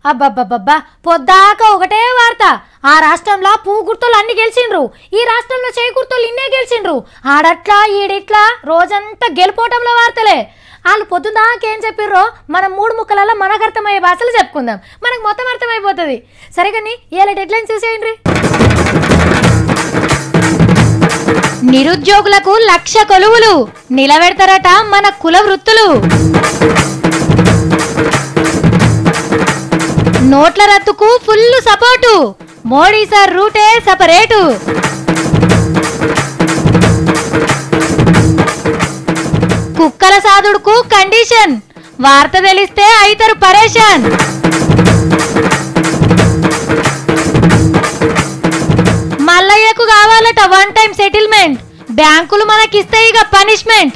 అబ్బబ్బబ్బబ్బా పొద్దాక ఒకటే వార్త. ఆ రాష్ట్రంలో పువ్వు గుర్తులు అన్ని గెలిచిండ్రు, ఈ రాష్ట్రంలో చేయి గుర్తులు ఇన్నే గెలిచిండ్రు. ఆడట్లా ఈడిట్లా రోజంతా గెలిపోవటంలో వార్తలే. వాళ్ళు పొద్దుదాకేం చెప్పిర్రో మనం 3 ముక్కలలో మనకు అర్థమయ్యే భాషలు చెప్పుకుందాం, మనకు మొత్తం అర్థమైపోతుంది. సరే కానీ ఇలా డెడ్లైన్ చూసేయండి. నిరుద్యోగులకు 1,00,000 కొలువులు నిలబెడతారట మన కుల వృత్తులు. నోట్ల రద్దుకు ఫుల్ సపోర్టు, మోడీ సార్ రూటే సపరేటు. కుక్కల సాదుడుకు కండిషన్, వార్త తెలిస్తే అయితరు పరేషాన్. మల్లయ్యకు కావాలట 1 టైం సెటిల్మెంట్, బ్యాంకులు మనకిస్తాయి ఇక పనిష్మెంట్.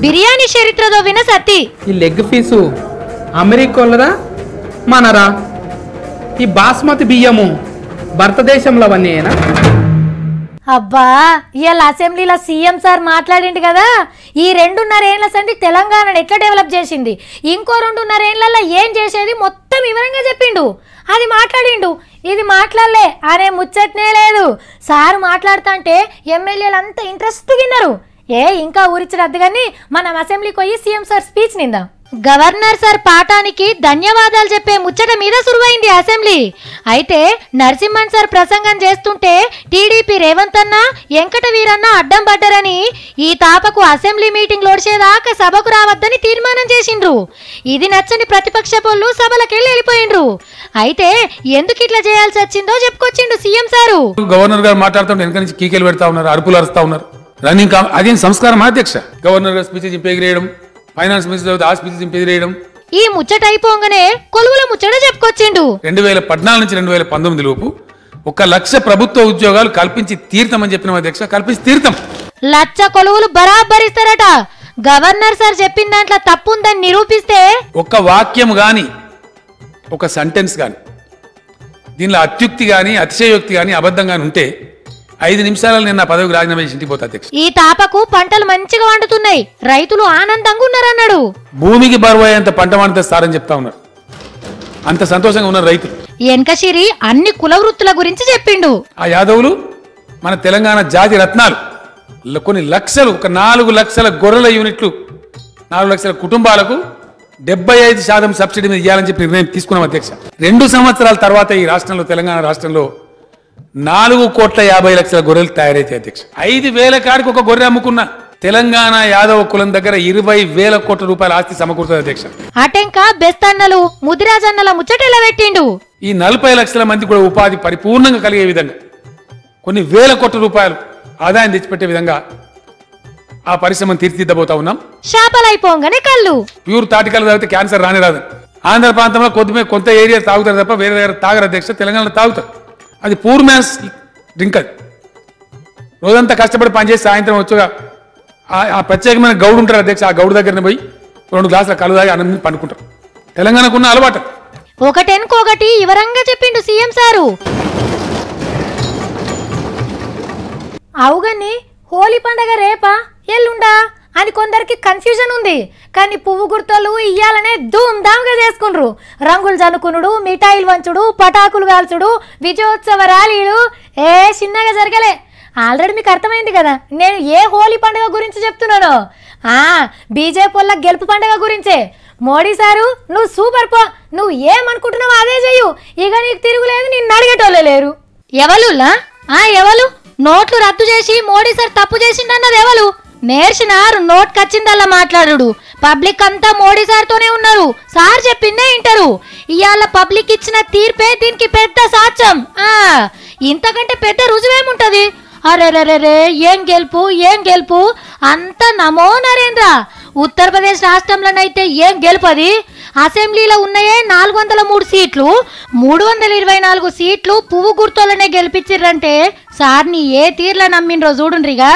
బిర్యానీ చరిత్రతో విన సత్తి. ఈ లెగ్ పీసు అమెరికాలదా మనరా? ఈ బాస్మతి బియ్యము భారతదేశంలో అవన్నీనా? అబ్బా ఇవాళ అసెంబ్లీలో సీఎం సార్ మాట్లాడిండు కదా, ఈ 2.5 ఏళ్ల సంది తెలంగాణను ఎట్లా డెవలప్ చేసింది, ఇంకో 2.5 ఏళ్లలో ఏం చేసేది మొత్తం వివరంగా చెప్పిండు. అది మాట్లాడిండు, ఇది మాట్లాడలే అనే ముచ్చట్నే లేదు. సార్ మాట్లాడుతుంటే ఎమ్మెల్యేలు అంతా ఇంట్రెస్ట్ విన్నారు. ఇంకా ఊరిచ్చరద్దు కానీ మనం అసెంబ్లీకి పోయి సీఎం సార్ స్పీచ్ నిందాం. గవర్నర్ సార్ పాఠానికి ధన్యవాదాలు చెప్పే ముచ్చట మీద సురువైంది అసెంబ్లీ. అయితే నరసింహన్ సార్ ప్రసంగం చేస్తుంటే టీడీపీ రేవంత్ అన్న వెంకట వీరన్న అడ్డం పడ్డారని ఈ తాపకు అసెంబ్లీ మీటింగ్ లోడ్చేదాకా సభకు రావద్దని తీర్మానం చేసిండ్రు. ఇది నచ్చని ప్రతిపక్ష పోళ్ళు సభలకెళ్ళి వెళ్ళిపోయిండ్రు. అయితే ఎందుకు ఇట్లా చేయాల్సి వచ్చిందో చెప్పుకొచ్చిండు సీఎం సారు. గవర్నర్ గారు మాట్లాడుతుంటే వెనక నుంచి కీకేలు పెడతా ఉన్నారు, అరుపులు అరుస్తా ఉన్నారు. రన్నింగ్ అదేం సంస్కారం అధ్యక్ష? గవర్నర్ గారు స్పీచ్ చింపేగిరేయడం, ఫైనాన్స్ మినిస్టర్ ఆ స్పీచ్ చింపేగిరేయడం. ఈ ముచ్చట అయిపోగానే కొలువుల ముచ్చట చెప్పుకొచ్చిండు. 2014 నుంచి 2019 లోపు 1,00,000 ప్రభుత్వ ఉద్యోగాలు కల్పించి తీర్థమని చెప్పిన అధ్యక్ష. కల్పించి తీర్థం. 1,00,000 కొలువులు బరాబరిస్తారట. గవర్నర్ సార్ చెప్పిన దాంట్లో తప్పుందని నిరూపిస్తే ఒక వాక్యం గాని, ఒక సెంటెన్స్ గాని, దీనిలో అత్యుక్తి గాని, అతిశయోక్తి గాని, అబద్ధం గాని ఉంటే 5 నిమిషాలలో నేను నా పదవికి రాజీనామా చేసి ఇంటికి పోతా అధ్యక్ష. ఈ తాపకు పంటలు మంచిగా వండుతున్నాయి, రైతులు ఆనందంగా ఉన్నారన్నాడు. భూమికి బరువయ్యేంత పంట వండుతారని చెప్తా ఉన్నారు. అంత సంతోషంగా ఉన్నారు రైతులు. వెనకసిరి అన్ని కుల వృత్తుల గురించి చెప్పిండు. ఆ యాదవులు మన తెలంగాణ జాతి రత్నాలు. కొన్ని లక్షలు, ఒక 4 లక్షల గొర్రెల యూనిట్లు, 4 లక్షల కుటుంబాలకు 75% సబ్సిడీ మీద ఇవ్వాలని చెప్పి నిర్ణయం తీసుకున్నాం అధ్యక్ష. 2 సంవత్సరాల తర్వాత ఈ రాష్ట్రంలో, తెలంగాణ రాష్ట్రంలో 4,50,00,000 గొర్రెలు తయారైతే అధ్యక్ష. 5,000 కాడికి ఒక గొర్రె అమ్ముకున్న తెలంగాణ యాదవ కులం దగ్గర 20,000 కోట్ల రూపాయల ఆస్తి సమకూరుతుంది అధ్యక్ష. అటెంక బెస్తన్నలు, ముదిరాజన్నల ముచ్చటెలా పెట్టిండు. ఈ 40 లక్షల మంది కూడా ఉపాధి పరిపూర్ణంగా కలిగే విధంగా, కొన్ని వేల కోట్ల రూపాయలు ఆదాయం తెచ్చిపెట్టే విధంగా ఆ పరిశ్రమను తీర్చిదిద్దబోతా ఉన్నాం. శాపలైపోగానే కళ్ళు, ప్యూర్ తాటికలు తాగితే క్యాన్సర్ రాని రాదు. ఆంధ్ర ప్రాంతంలో కొంత ఏరియా తాగుతారు తప్ప వేరే దగ్గర తాగరు అధ్యక్ష. తెలంగాణలో తాగుతారు. అది పూర్ మ్యాన్స్ డ్రింక్. అది రోజంతా కష్టపడి పనిచేసి సాయంత్రం వచ్చుగా ఆ ప్రత్యేకమైన గౌడు ఉంటారు అధ్యక్ష. ఆ గౌడు దగ్గరనే పోయి 2 గ్లాసుల కళ్ళు తాగి అన్నం పండుకుంటారు. తెలంగాణకు ఉన్న అలవాటు. ఒకటెనుకోగటి వివరంగా చెప్పిండు సీఎం సారు. అవుగని హోలీ పండగ రేపా ఎల్లుండా అని కొందరికి కన్ఫ్యూజన్ ఉంది. కానీ పువ్వు గుర్తలు ఇయ్యాలనే ధూమ్ధామ్గా చేసుకుండ్రు. రంగులు జనుకునుడు, మిఠాయిలు వంచుడు, పటాకులు కాల్చుడు, విజయోత్సవ ర్యాలీలు చిన్నగా జరగలే. ఆల్రెడీ మీకు అర్థమైంది కదా నేను ఏ హోలీ పండుగ గురించి చెప్తున్నానో. బీజేపీ వాళ్ళ గెలుపు పండుగ గురించే. మోడీ సారు నువ్వు సూపర్ పో, నువ్వు ఏమనుకుంటున్నావు అదే చెయ్యు, ఇక నీకు తిరుగులేదు, నిన్ను అడిగేటోళ్ళే లేరు. ఎవరు నోట్లు రద్దు చేసి మోడీ సార్ తప్పు చేసిండన్నది ఎవరు? నేర్చినారు నోట్కొచ్చిందల్లా మాట్లాడు. పబ్లిక్ అంతా మోడీ సార్తోనే ఉన్నారు, సార్ చెప్పిందే వింటారు. ఇవాళ పబ్లిక్ ఇచ్చిన తీర్పే దీనికి పెద్ద సాక్ష్యం. ఇంతకంటే పెద్ద రుజువేముంటది? అరెరెరే ఏం గెలుపు అంత నమో నరేంద్ర. ఉత్తరప్రదేశ్ రాష్ట్రంలోనైతే ఏం గెలుపది? అసెంబ్లీలో ఉన్నాయే 403 సీట్లు, 324 సీట్లు పువ్వు గుర్తులనే గెలిపించిర్రంటే సార్ని ఏ తీర్ల నమ్మిండ్రో చూడుండ్రిగా.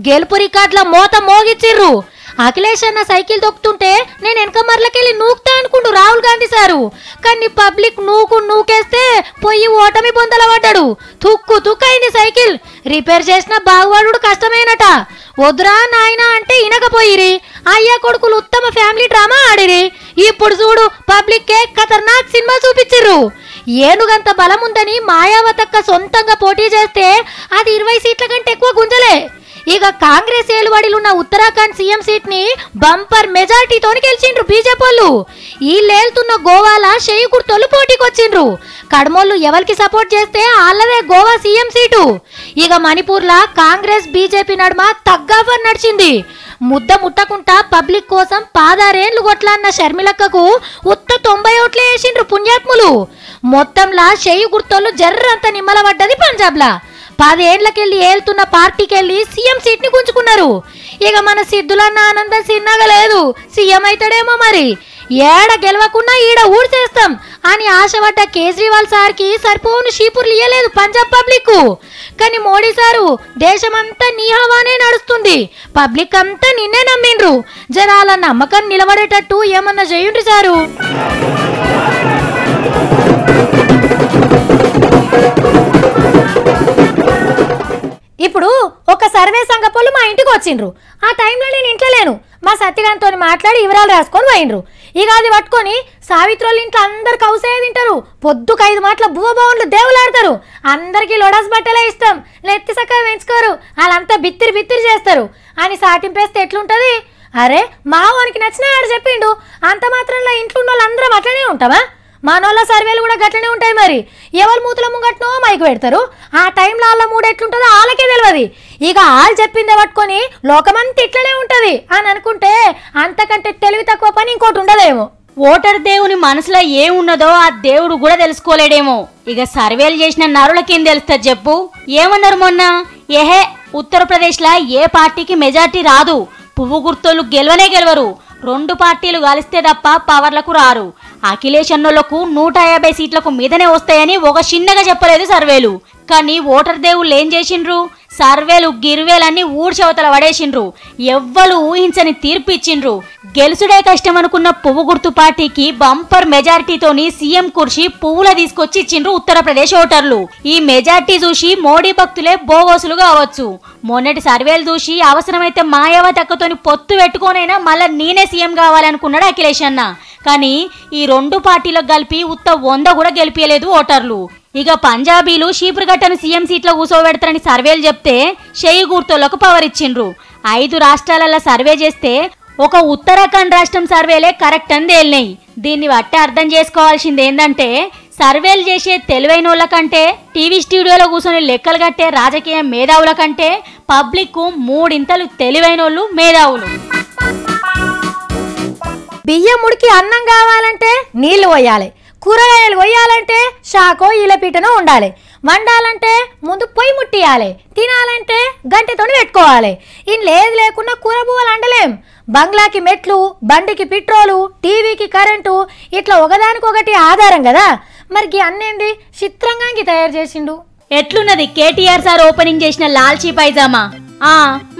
గెలుపు రికార్డుల మోత మోగిచ్చిర్రు. అఖిలేష్ అన్న సైకిల్ తొక్కుతుంటే నేను వెనక మరలకెళ్ళి నూకుతా అనుకుంటూ రాహుల్ గాంధీ సారు. కానీ పబ్లిక్ నూకేస్తే పొయ్యి ఓటమి బొందల పడ్డాడు. తుక్కు అయింది సైకిల్. రిపేర్ చేసిన బాగుపడు కష్టమేనట. వద్దురా నాయన అంటే ఇనకపోయిరి. అయ్యా కొడుకులు ఉత్తమ ఫ్యామిలీ డ్రామా ఆడిరి. ఇప్పుడు చూడు పబ్లిక్ ఖతర్నాక్ సినిమా చూపించిర్రు. ఏనుగంత బలం ఉందని మాయావతక్క సొంతంగా పోటీ చేస్తే అది 20 సీట్ల కంటే ఎక్కువ గుంజలే. ఇక కాంగ్రెస్ ఏలుబడిలున్న ఉత్తరాఖండ్ సీఎం సీట్ ని బంపర్ మెజార్టీతో గెలిచిండ్రు బీజేపీ వాళ్ళు. వీళ్ళేళ్తున్న గోవాల షెయ్యి గుర్తోళ్ళు పోటీకి వచ్చిండ్రు. కడమోళ్ళు ఎవరికి సపోర్ట్ చేస్తే వాళ్ళదే గోవా సీఎం సీటు. ఇక మణిపూర్లా కాంగ్రెస్ బీజేపీ నడుమ తగ్గాఫర్ నడిచింది. ముద్ద ముట్టకుండా పబ్లిక్ కోసం 16 ఏళ్లు కొట్లాన్న షర్మిలక్కకు ఉత్త 90 ఓట్లే వేసిండ్రు పుణ్యాత్ములు. మొత్తంలా షెయ్యి గుర్తోళ్ళు జర్రంత నిమ్మలబడ్డది పంజాబ్లా. 10 ఏళ్లకెళ్ళి ఏళ్తున్న పార్టీకెళ్ళి సీఎం సీట్ ని గుంజుకున్నారు. ఇక మన సిద్ధులన్న ఆనందం సిన్నగా లేదు, సీఎం అవుతాడేమో మరి. ఏడ గెలవకుండా ఈడ ఊడ్చేస్తాం అని ఆశపడ్డ కేజ్రీవాల్ సార్కి సరిపోను షీపుర్లు ఇయ్యలేదు పంజాబ్ పబ్లిక్. కానీ మోడీ సారు దేశమంతా నీ హవానే నడుస్తుంది, పబ్లిక్ అంతా నిన్నే నమ్మిండ్రు. జనాల నమ్మకం నిలబడేటట్టు ఏమన్నా చేయండి సారు. ఇప్పుడు ఒక సర్వే సంఘపోళ్ళు మా ఇంటికి వచ్చిండ్రు. ఆ టైంలో నేను ఇంట్లో లేను. మా సత్యగాంతో మాట్లాడి వివరాలు రాసుకొని పోయిండ్రు. ఇక అది పట్టుకొని సావిత్రోళ్ళ ఇంట్లో అందరు కౌసే తింటారు. పొద్దుకు 5 మాటల బువ్వ బావుండ్లు దేవులాడతారు. అందరికీ లొడాస్ బట్టలే ఇష్టం, నెత్తి సక్కగా పెంచుకోరు, వాళ్ళంతా బిత్తిరి బిత్తిరి చేస్తారు అని సాటింపేస్తే ఎట్లుంటది? అరే మావానికి నచ్చిన ఆడు చెప్పిండు, అంత మాత్రంలో ఇంట్లో ఉన్న వాళ్ళందరం అట్లనే ఉంటామా? మనోళ్ళ సర్వేలు కూడా గట్లనే ఉంటాయి. మరి ఎవరు మూతుల ముంగట్నో మైకు పెడతారు. ఆ టైంలో వాళ్ళ మూడు ఎట్లుంటుందో వాళ్ళకే తెలియదు. ఇక వాళ్ళు చెప్పిందే పట్టుకొని లోకమంతా ఇట్లనే ఉంటది అని అనుకుంటే అంతకంటే తెలివి తక్కువ పని ఇంకోటి ఉండదేమో. ఓటర్ దేవుని మనసులో ఏమున్నదో ఆ దేవుడు కూడా తెలుసుకోలేడేమో. ఇక సర్వేలు చేసిన నరులకేం తెలుస్తుంది చెప్పు? ఏమన్నారు మొన్న? ఏహే ఉత్తరప్రదేశ్ లా ఏ పార్టీకి మెజార్టీ రాదు, పువ్వు గుర్తోళ్ళు గెలవనే గెలవరు, 2 పార్టీలు కలిస్తే తప్ప పవర్లకు రారు, అఖిలేష్ అన్నోళ్లకు 150 సీట్లకు మీదనే వస్తాయని ఒక చిన్నగా చెప్పలేదు సర్వేలు. కానీ ఓటర్ దేవుళ్ళు ఏం చేసిండ్రు? సర్వేలు గిర్వేలన్నీ ఊడ్చవతల పడేసిండ్రు. ఎవ్వరు ఊహించని తీర్పు ఇచ్చిండ్రు. గెలుసుడే కష్టం అనుకున్న పువ్వు గుర్తు పార్టీకి బంపర్ మెజార్టీతోని సీఎం కుర్చీ పువ్వుల తీసుకొచ్చి ఇచ్చిండ్రు ఉత్తరప్రదేశ్ ఓటర్లు. ఈ మెజార్టీ చూసి మోడీ భక్తులే బోగోసులు కావచ్చు. మొన్నటి సర్వేలు చూసి అవసరమైతే మాయావతి అక్కతోని పొత్తు పెట్టుకోనైనా మళ్ళా నేనే సీఎం కావాలనుకున్నాడు అఖిలేష్ అన్న. కానీ ఈ 2 పార్టీలకు కలిపి ఉత్త 100 కూడా గెలిపియలేదు ఓటర్లు. ఇక పంజాబీలు షీపురుగట్టను సీఎం సీట్లో కూర్చోబెడతారని సర్వేలు చెప్తే షెయ్యి గుర్తోళ్లకు పవర్ ఇచ్చిండ్రు. 5 రాష్ట్రాలలో సర్వే చేస్తే ఒక ఉత్తరాఖండ్ రాష్ట్రం సర్వేలే కరెక్ట్ అని తేలినాయి. దీన్ని బట్టి అర్థం చేసుకోవాల్సింది ఏంటంటే సర్వేలు చేసే తెలివైన వాళ్ళ కంటే టీవీ స్టూడియోలో కూర్చొని లెక్కలు కట్టే రాజకీయ మేధావుల కంటే పబ్లిక్ 3 ఇంతలు తెలివైనోళ్ళు మేధావులు. బియ్యం ముడికి అన్నం కావాలంటే నీళ్లు పోయాలి, కూరగాయలు కొయ్యాలంటే షాకో ఈలపీటనో ఉండాలి, వండాలంటే ముందు పొయ్యి ముట్టియాలి, తినాలంటే గంటెతోని పెట్టుకోవాలి. ఇన్ లేదు లేకుండా కూర పువ్వులు అండలేం. బంగ్లాకి మెట్లు, బండికి పెట్రోలు, టీవీకి కరెంటు, ఇట్లా ఒకదానికొకటి ఆధారం కదా. మరి అన్నేంది చిత్రంగా తయారు చేసిండు. ఎట్లున్నది కేటీఆర్ సార్ ఓపెనింగ్ చేసిన లాల్చీ పైజామా?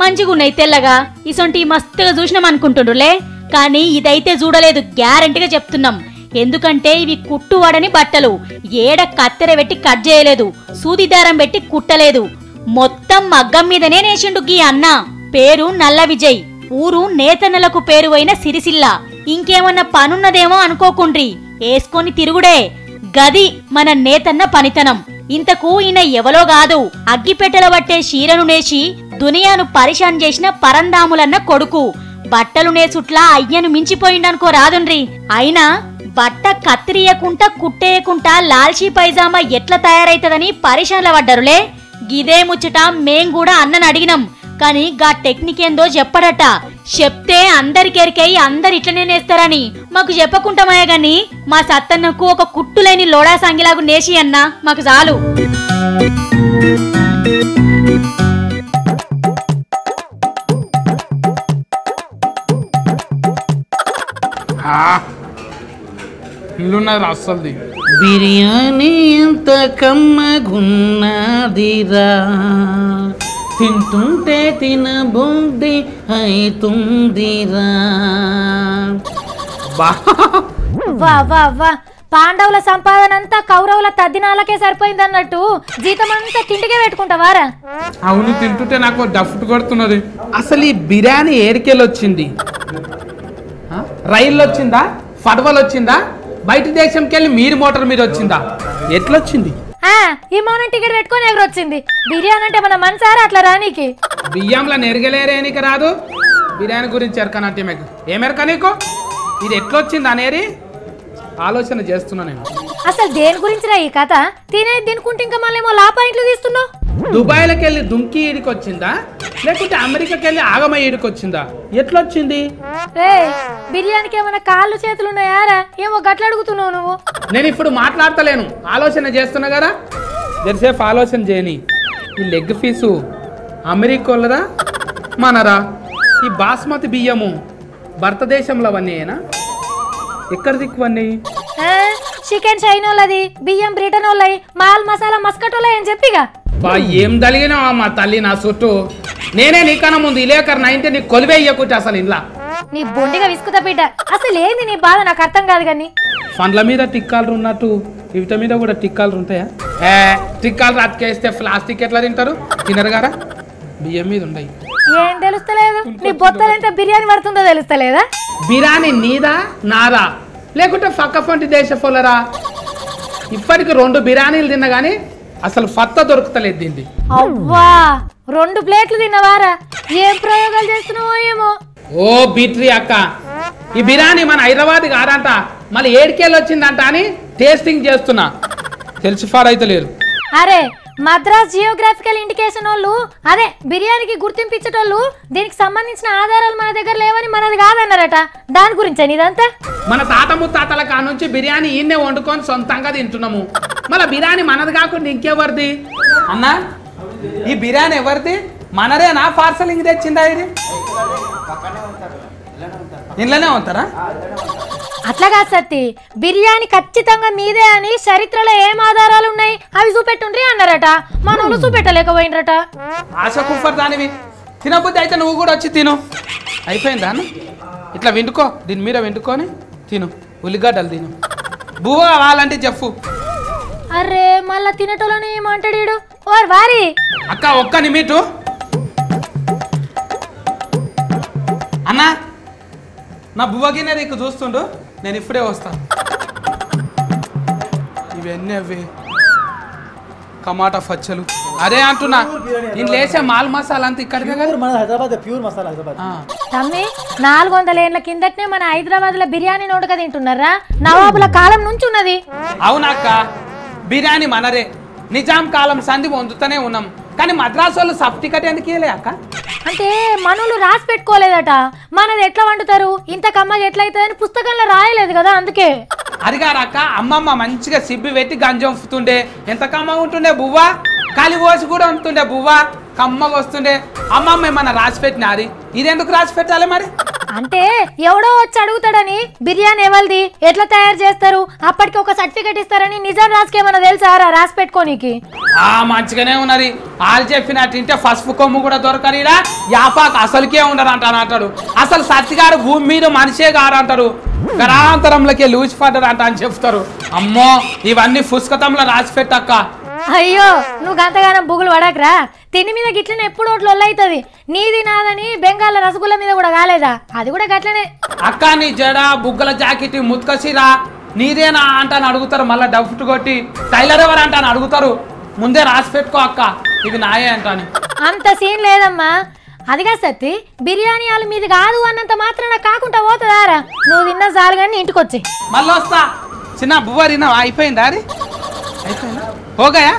మంచిగున్నాయి తెల్లగా, ఇసొంటి మస్తుగా చూసినాం అనుకుంటుండ్రులే. కానీ ఇదైతే చూడలేదు, గ్యారంటీగా చెప్తున్నాం. ఎందుకంటే ఇవి కుట్టువాడని బట్టలు. ఏడ కత్తెర పెట్టి కట్ చేయలేదు, సూదిదారం పెట్టి కుట్టలేదు, మొత్తం మగ్గం మీదనే నేసిండు గీ అన్న. పేరు నల్ల విజయ్, ఊరు నేతన్నలకు పేరు అయిన సిరిసిల్ల. ఇంకేమన్నా పనున్నదేమో అనుకోకుండ్రి, వేసుకొని తిరుగుడే. గది మన నేతన్న పనితనం. ఇంతకు ఈయన ఎవలో కాదు, అగ్గిపెట్టెల పట్టే చీరను నేసి దునియాను పరిశాన్ చేసిన పరందాములన్న కొడుకు. బట్టలు నేసుట్లా అయ్యను మించిపోయిండనుకో రాదుండ్రి. అయినా బట్ట కత్తిరియకుంటా కుట్టేయకుంటా లాల్చీ పైజామా ఎట్లా తయారైతదని పరిశాన్ల పడ్డరులే. గిదే ముచ్చట మేం కూడా అన్నను అడిగినాం. కానీ గా టెక్నిక్ ఏందో చెప్పడట. చెప్తే అందరికెరికై అందరు ఇట్లనే నేస్తారని మాకు చెప్పకుంటామయ్య గాని మా సత్తన్నకు ఒక కుట్టులేని లోడా సంగిలాగు నేసి అన్న మాకు చాలు. ఇల్లున్నది అస్సలుది. బిర్యానీ ఎంత కమ్మగున్నదిరా, తింటుంటే తినబుద్ధి అవుతుందిరా. వా వా వా పాండవుల సంపాదన అంతా కౌరవుల తద్దినాలకే సరిపోయింది అన్నట్టు జీతం అంతా తిండికే పెట్టుకుంటావారా? అవును, తింటుంటే నాకు డఫ్ట్ కొడుతున్నది. అసలు ఈ బిర్యానీ ఏరికెళ్ళి వచ్చింది? రైల్లో వచ్చిందా, ఫడవలు వచ్చిందా, బయట దేశంకి వెళ్ళి మీరు మోటార్ మీద వచ్చిందా? ఎట్లొచ్చింది? విమానం టికెట్ పెట్టుకొని ఎగురొచ్చింది. బిర్యానీ అంటే మన మనసారా అట్లా రానీకి? బియ్యంలో నెరగలేరేనికి రాదు. బిర్యానీ గురించి ఎరకనంటే మీకు ఏమెరక నీకు? ఇది ఎట్లొచ్చింది అనేది ఆలోచన చేస్తున్నా నేను. అసలు దేని గురించి రా ఈ కథ? తినేది తినుకుంటే ఇంకా మళ్ళీ ఏమో లాపాయింట్లు తీస్తున్నావు. దుబాయ్లోకి వెళ్ళి దుంకి ఈడికి వచ్చిందా, లేకుంటే అమెరికాకి వెళ్ళి ఆగమ ఈడికి వచ్చిందా? ఎట్లొచ్చింది? బిర్యానీకి ఏమైనా కాళ్ళు చేతులు ఉన్నాయారా? ఏమో గట్ల అడుగుతున్నావు నువ్వు. నేను ఇప్పుడు మాట్లాడతలేను, ఆలోచన చేస్తున్నా కదా. జరసేపు ఆలోచన చేయని. ఈ లెగ్ పీసు అమెరికా వాళ్ళదా మనరా? ఈ బాస్మతి బియ్యము భారతదేశంలో అవన్నీనా? ఎక్కడ దిక్కువన్నీ? చికెన్ చైనోళ్ళది, బియ్యం బ్రిటన్ వాళ్ళయి, మాల్ మసాలా మస్కట్ వాళ్ళయి అని చెప్పిగా. బా ఏం తలిగినావా మా తల్లి నా చుట్టూ. నేనే నీకన్నా ముందు ఇలేకర్ నైన్టీ నీకు కొలివే ఇయ్యకుంటే అసలు ఇంట్లో నీ బొండిగా విసుకుతా బిడ్డ. అసలు ఏంది నీ బాధ? నాకు అర్థం కాదు కానీ. పండ్ల మీద టిక్కాలు ఉన్నట్టు వీటి మీద కూడా టిక్కాలు ఉంటాయా? టిక్కాలు అతికేస్తే ప్లాస్టిక్ ఎట్లా తింటారు? తినరు గారా? బియ్యం మీద ఉన్నాయి. ఏం తెలుస్తలేదు? నీ బొత్తలు ఎంత బిర్యానీ పడుతుందో తెలుస్తలేదా? బిర్యానీ నీదా నాదా, లేకుంటే పక్క పంటి దేశ పొలరా? ఇప్పటికి 2 బిర్యానీలు తిన్నా గానీ అసలు ఫత్త దొరుకుతలేదు దీన్ని. అవ్వా 2 ప్లేట్లు తిన్నవారా? ఏం ప్రయోగాలు చేస్తున్నావో ఏమో. ఓ బీట్రీ అక్క, ఈ బిర్యానీ మన హైదరాబాద్ కాదంట, మళ్ళీ ఏడికేళ్ళు వచ్చిందంట అని టేస్టింగ్ చేస్తున్నా. తెలిసి ఫారైతే లేరు. అరే మద్రాస్ జియోగ్రాఫికల్ ఇండికేషన్ వాళ్ళు అదే బిర్యానీకి గుర్తింపించేటోళ్ళు దీనికి సంబంధించిన ఆధారాలు మన దగ్గర లేవని మనది కాదన్నారట. దాని గురించే ఇదంతా? మన తాత ముత్తాతల కాడ నుంచి బిర్యానీ ఈయన్నే వండుకొని సొంతంగా తింటున్నాము. మళ్ళీ బిర్యానీ మనది కాకుండా ఇంకెవరిది? అన్నా ఈ బిర్యానీ ఎవరిది? మనరేనా పార్సలింగ్ తెచ్చిందా? ఇది ఇంట్లోనే ఉంటారా? అట్లా కాదు సత్తి, బిర్యానీ ఖచ్చితంగా మీదే అని చరిత్రలో ఏం ఆధారాలు ఉన్నాయి అవి చూపెట్టుండ్రి అన్నారట. మనోళ్ళు చూపెట్టలేకపోయినరట. ఆశ కుఫర్ దానివి. తినబుద్ధి అయితే నువ్వు కూడా వచ్చి తిను. అయిపోయిందా అన్న? ఇట్లా వండుకో, దీని మీద వండుకొని తిను. ఉల్లిగడ్డలు తిను. బువ్వ కావాలంటే చెప్పు. అరే మళ్ళా తినటోళ్ళని ఏమంటాడు ఓర్ వారి. అక్క ఒక్క నిమిటు అన్నా, నా బువ్వగినే నీకు చూస్తుండు, నేను ఇప్పుడే వస్తాను. ఇవన్నీ అవి టమాటా పచ్చలు అదే అంటున్నా. నేను లేచే మాల్ మసాలా అంతా ఇక్కడికే కదా. తమ్మి 400 ఏళ్ల కిందటనే మన హైదరాబాద్ లో బిర్యానీ నోటుగా తింటున్నారా? నవాబుల కాలం నుంచి ఉన్నది. అవునక్క, బిర్యానీ మనరే. నిజాం కాలం సంధి వండుతూనే ఉన్నాం. కానీ మద్రాసు వాళ్ళు సబ్ టికెట్ ఎందుకు ఇవ్వలే అక్క? అంటే మనోళ్ళు రాసి పెట్టుకోలేదట. మనది ఎట్లా వండుతారు, ఇంత కమ్మగా ఎట్లయితుందని పుస్తకంలో రాయలేదు కదా, అందుకే. అదిగారక్క, అమ్మమ్మ మంచిగా సిబ్బి పెట్టి గంజంపుతుండే. ఎంత కమ్మగా ఉంటుండే బువ్వ. కాలి కోసి కూడా ఉంటుండే బువ్వ, కమ్మగా వస్తుండే. అమ్మమ్మ ఏమన్నా రాసి పెట్టినారి, ఇది ఎందుకు రాసి పెట్టాలి మరి? అంటే ఎవడో వచ్చి అడుగుతాడని బిర్యానీ ఎవరిది, ఎట్లా తయారు చేస్తారు, అప్పటికి ఒక సర్టిఫికెట్ ఇస్తారని నిజాం రాసుకేమన్నా తెలుసారా రాసి పెట్టుకోనికి? మంచిగానే ఉన్నది. వాళ్ళు చెప్పినట్టు ఇంటే పసుపు కొమ్ము కూడా దొరకనిరా, యాపాకు అసలుకే ఉండరు అంటాడు. అసలు సత్తిగారు భూమి మీద మనిషే గారు అంటారు. గరాంతరంలోకి లూచి పడ్డారు అంట అని చెప్తారు. అమ్మో ఇవన్నీ పుస్తకంలో రాసి పెట్టక్క. అయ్యో నువ్వు గంతగానం బుగులు పడకరా. తిని మీద గిట్లనే ఎప్పుడు ఓట్లు అవుతుంది. నీది నాదని బెంగాల్ రసగుల్ల మీద కూడా కాలేదా? అది కూడా గట్లనే. అక్క నీ జడ బుగ్గల జాకెట్ ముత్కసిరా నీదేనా అంటాను అడుగుతారు. మళ్ళీ డఫ్ట్ కొట్టి టైలర్ ఎవరు అంటాను అడుగుతారు. ముందే రాసి పెట్టుకో అక్క, ఇది నాయే అంటాను. అంత సీన్ లేదమ్మా. అదిగా సత్తి, బిర్యానీ వాళ్ళు మీది కాదు అన్నంత మాత్రాన కాకుండా పోతుందారా? నువ్వు తిన్నా చాలు కానీ ఇంటికి వచ్చి మళ్ళీ వస్తా. చిన్న బువ్వ తిన్నా అయిపోయిందా? అది అయిపోయిందా? ఓగయా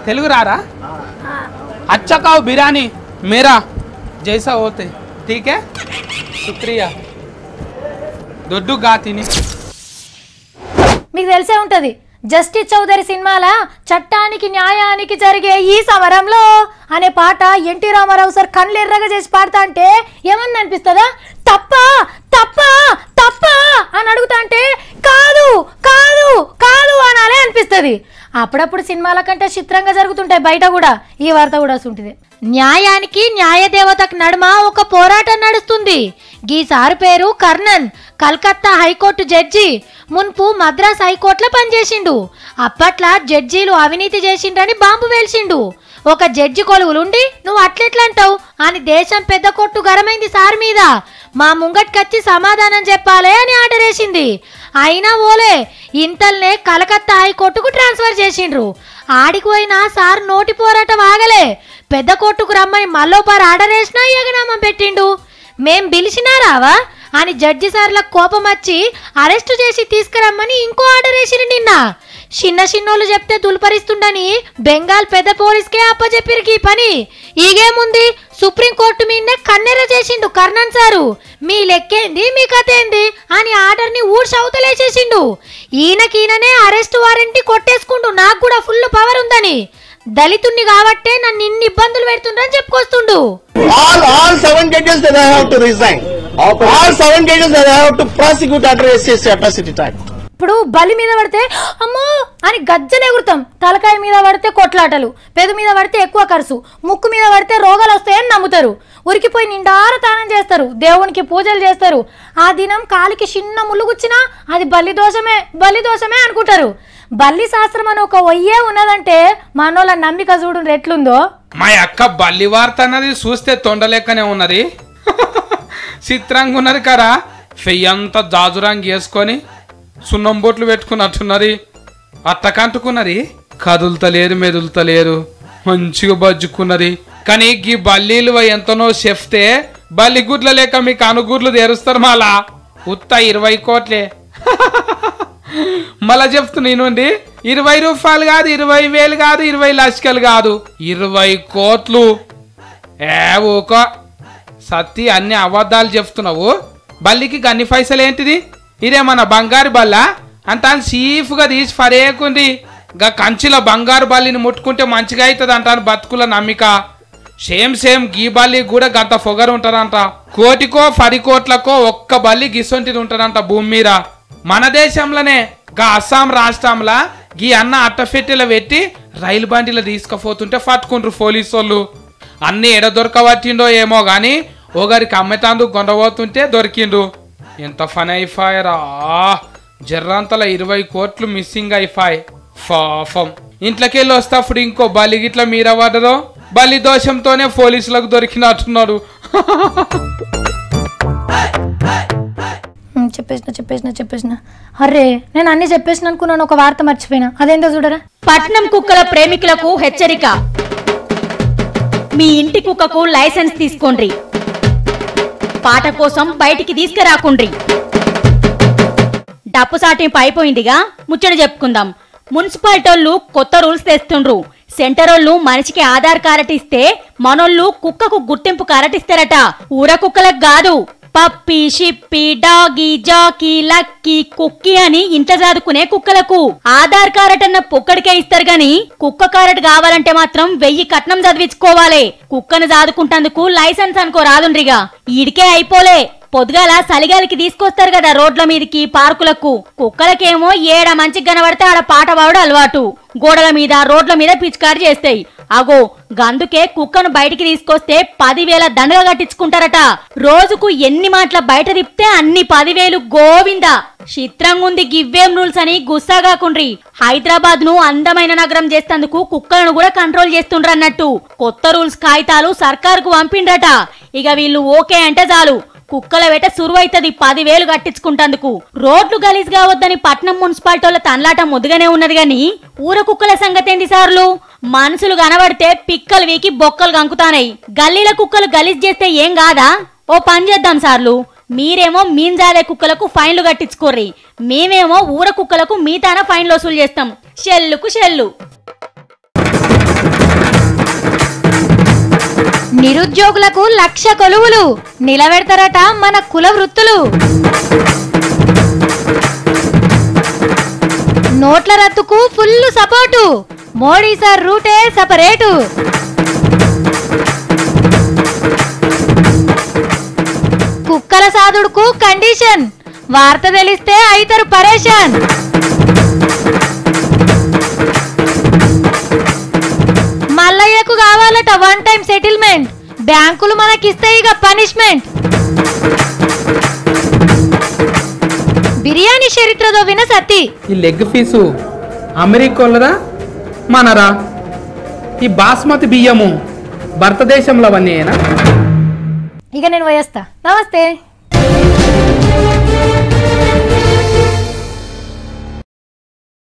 తెలుగు రారా? अच्छा खाओ बिरयानी मेरा जैसा होते ठीक है शुक्रिया దొడ్డు గా తిని. మీకు తెలిసే ఉంటది జస్టిస్ చౌదరి సినిమాల చట్టానికి న్యాయానికి జరిగే ఈ సమరంలో అనే పాట ఎన్టీ రామారావు సార్ కళ్ళు ఎర్రగా చేసి పాడతా అంటే ఏమన్నా అనిపిస్తుందా? తప్ప తప్ప తప్ప అని అడుగుతా అంటే కాదు కాదు కాదు అనాలే అనిపిస్తుంది. అప్పుడప్పుడు సినిమాల కంటే చిత్రంగా జరుగుతుంటాయి బయట కూడా. ఈ వార్త కూడా ఉంటుంది. న్యాయానికి న్యాయదేవతకు నడుమ ఒక పోరాటం నడుస్తుంది. ఈ సారు పేరు కర్ణన్. కలకత్తా హైకోర్టు జడ్జి, మున్పు మద్రాస్ హైకోర్టులో పనిచేసిండు. అప్పట్లా జడ్జీలు అవినీతి చేసిండ్రని బాంబు వేల్చిండు. ఒక జడ్జి కొలువులుండి నువ్వు అట్లెట్లంటావు అని దేశం పెద్ద కొట్టు గరమైంది సార్ మీద. మా ముంగట్కొచ్చి సమాధానం చెప్పాలే అని ఆర్డర్ వేసింది. అయినా ఓలే, ఇంతల్నే కలకత్తా హైకోర్టుకు ట్రాన్స్ఫర్ చేసిండ్రు. ఆడికి పోయినా సార్ నోటి పోరాటం ఆగలే. పెద్ద కోర్టుకు రమ్మని మళ్ళోపారు ఆర్డర్ వేసినా ఎగనామం పెట్టిండు. మేం పిలిచినా రావా అని జడ్జి సార్ల కోపం వచ్చి అరెస్టు చేసి తీసుకురమ్మని ఇంకో ఆర్డర్ వేసిరు నిన్న. చిన్నోళ్ళు చెప్తే దుల్పరిస్తుండని బెంగాల్ పెద్ద పోలీస్కే అప్పచెప్పిరికి ఈ పని. ఈగేముంది, సుప్రీంకోర్టు మీదనే కన్నెర చేసిండు కర్ణన్ సారు. మీ లెక్కేంది, మీ కథ ఏంది అని ఆర్డర్ ని ఊడ్చవతలేసేసిండు. ఈయనకీయననే అరెస్ట్ వారెంట్ కొట్టేసుకుంటూ నాకు కూడా ఫుల్ పవర్ ఉందని. దళితుణ్ణి కాబట్టే నన్ను ఇన్ని ఇబ్బందులు పెడుతుండ్రని చెప్పుకొస్తుండు. All 7 judges that I have to resign. All 7 judges that I have to prosecute under SCC atrocity act. ఇప్పుడు బలి మీద పడితే అమ్మో అని గజ్జలు ఎగురుతాం, తలకాయ మీద పడితే కొట్లాటలు, పెదు మీద పడితే ఎక్కువ ఖర్చు, ముక్కు మీద పడితే రోగాలు వస్తాయని నమ్ముతారు. ఉరికిపోయి నిండార తానం చేస్తారు, దేవునికి పూజలు చేస్తారు. ఆ దినం కాలికి చిన్న ముళ్ళుగుచ్చినా అది బలి దోషమే అనుకుంటారు. బల్లి శాస్త్రం అని ఒక వయ్యే ఉన్నదంటే మనోళ్ళ నమ్మిక చూడు ఎట్లుందో. మా అక్క బల్లి వార్త అన్నది చూస్తే తొండలేకనే ఉన్నది. చిత్రంగా ఉన్నది కదా, ఫెయ్యంతా జాజురాంగి వేసుకొని సున్నం బొట్లు పెట్టుకున్నట్టున్నది. అట్టకంటుకున్నది, కదులుతలేరు మెదులుతలేరు, మంచిగా బజ్జుకున్నది. కానీ గీ బల్లీలు ఎంతనో చెప్తే బల్లి గుడ్ల లేక మీకు అనుగుడ్లు తెరుస్తారు. మళ్ళా ఉత్త 20 కోట్లే. మళ్ళా చెప్తున్నా నుండి 20 రూపాయలు కాదు, 20,000 కాదు, 20 లక్షలు కాదు, 20 కోట్లు. ఊకో సత్తి, అన్ని అబద్ధాలు చెప్తున్నావు. బల్లికి అన్ని పైసలు ఏంటిది? ఇదేమన్నా బంగారు బల్ల అంత చీఫ్గా తీసి పరేకుంది. గా కంచిలో బంగారు బల్లిని ముట్టుకుంటే మంచిగా అవుతుంది అంటాను బతుకుల నమ్మిక. సేమ్ గీ బల్లి కూడా గంత పొగరు ఉంటారంట. కోటికో 10 కోట్లకో ఒక్క బల్లి గిసొంటిది ఉంటారంట భూమి మీద. మన దేశంలోనే గా అస్సాం రాష్ట్రంలో గీ అన్న అట్టఫెట్టెల పెట్టి రైలు బండిలో తీసుకుపోతుంటే పట్టుకుంటారు పోలీసు వాళ్ళు. అన్ని ఎడ దొరకబట్టిండో ఏమో గాని ఒకరికి అమ్మతాందు గొండబోతుంటే దొరికిండు. ఎంత ఫన్ అయిపోయారా, జర్రంతల 20 కోట్లు మిస్సింగ్ అయిపోయి. పాపం ఇంట్లోకెళ్ళి వస్తప్పుడు ఇంకో బలి గిట్ల మీర పడదో, బలి దోషంతోనే పోలీసులకు దొరికినట్టున్నాడు. చెప్పేసిన అరే నేను అన్ని చెప్పేసిన అనుకున్నాను, ఒక వార్త మర్చిపోయినా. అదేందో చూడరా. పట్నం కుక్కల ప్రేమికులకు హెచ్చరిక, మీ ఇంటి కుక్కకు లైసెన్స్ తీసుకోండి, పాట కోసం బయటికి తీసుకురాకుండ్రి. డప్పు సాటింపు అయిపోయిందిగా, ముచ్చట చెప్పుకుందాం. మున్సిపాలిటోళ్ళు కొత్త రూల్స్ తెస్తుండ్రు. సెంటరోళ్ళు మనిషికి ఆధార్ కార్డు ఇస్తే మనోళ్ళు కుక్కకు గుర్తింపు కార్డు ఇస్తారట. ఊర కుక్కలకు కాదు. పప్పి, షిప్పి, డాగి, జాకీ, లక్కీ, కుక్కీ అని ఇంట్లో చదువుకునే కుక్కలకు ఆధార్ కార్డు అన్న పొక్కడికే ఇస్తారు గాని కుక్క కార్డు కావాలంటే మాత్రం 1000 కట్నం చదివించుకోవాలి. కుక్కను చదువుకుంటందుకు లైసెన్స్ అనుకో రాదుండ్రిగా. ఈడికే అయిపోలే, పొద్దుగాల సలిగాలికి తీసుకొస్తారు కదా రోడ్ల మీదకి, పార్కులకు. కుక్కలకేమో ఏడ మంచిగా కనబడితే ఆడ పాట పాడు అలవాటు. గోడల మీద రోడ్ల మీద పిచికారి చేస్తాయి. అగో గందుకే కుక్కను బయటికి తీసుకొస్తే 10,000 దండగా కట్టించుకుంటారట. రోజుకు ఎన్ని మాటల బయట తిప్పితే అన్ని 10,000 గోవిందా. చిత్రంగుంది గివ్వేం రూల్స్ అని గుస్సాగాకుండ్రి. హైదరాబాద్ ను అందమైన నగరం చేస్తేందుకు కుక్కలను కూడా కంట్రోల్ చేస్తుండ్రన్నట్టు. కొత్త రూల్స్ కాగితాలు సర్కారుకు పంపిండ్రట. ఇక వీళ్ళు ఓకే అంటే చాలు, కుక్కల వేట సురువైతది 10,000 కట్టించుకుంటందుకు. రోడ్లు గలీజ్ కావద్దని పట్నం మున్సిపాలిటీల తన్లాట ముద్దుగానే ఉన్నది గాని ఊర కుక్కల సంగతేంది సార్లు? మనుషులు కనబడితే పిక్కలు వీకి బొక్కలు గంకుతానాయి. గల్లీల కుక్కలు గలీజ్ చేస్తే ఏం కాదా? ఓ పని చేద్దాం సార్లు, మీరేమో మీంజాదే కుక్కలకు ఫైన్లు కట్టించుకోర్రి, మేమేమో ఊర కుక్కలకు మీతాన ఫైన్లు వసూలు చేస్తాం. షెల్లుకు షెల్లు. నిరుద్యోగులకు 1,00,000 కొలువులు నిలబెడతారట మన కుల వృత్తులు. నోట్ల రద్దుకు ఫుల్ సపోర్టు, మోడీ సార్ రూటే సపరేటు. కుక్కల సాదుడుకు కండిషన్, వార్త తెలిస్తే అయితరు పరేషాన్. మల్లయ్యకు కావాలట 1 టైం సెటిల్మెంట్, బ్యాంకులు మనకిస్తాయి ఇక పనిష్మెంట్. చరిత్ర దోవిన సత్తి. ఈ లెగ్ పీసు అమెరికాలదా మనరా? ఈ బాస్మతి బియ్యము భారతదేశంలో అవన్నీనా? ఇక నేను పోయేస్తా. నమస్తే.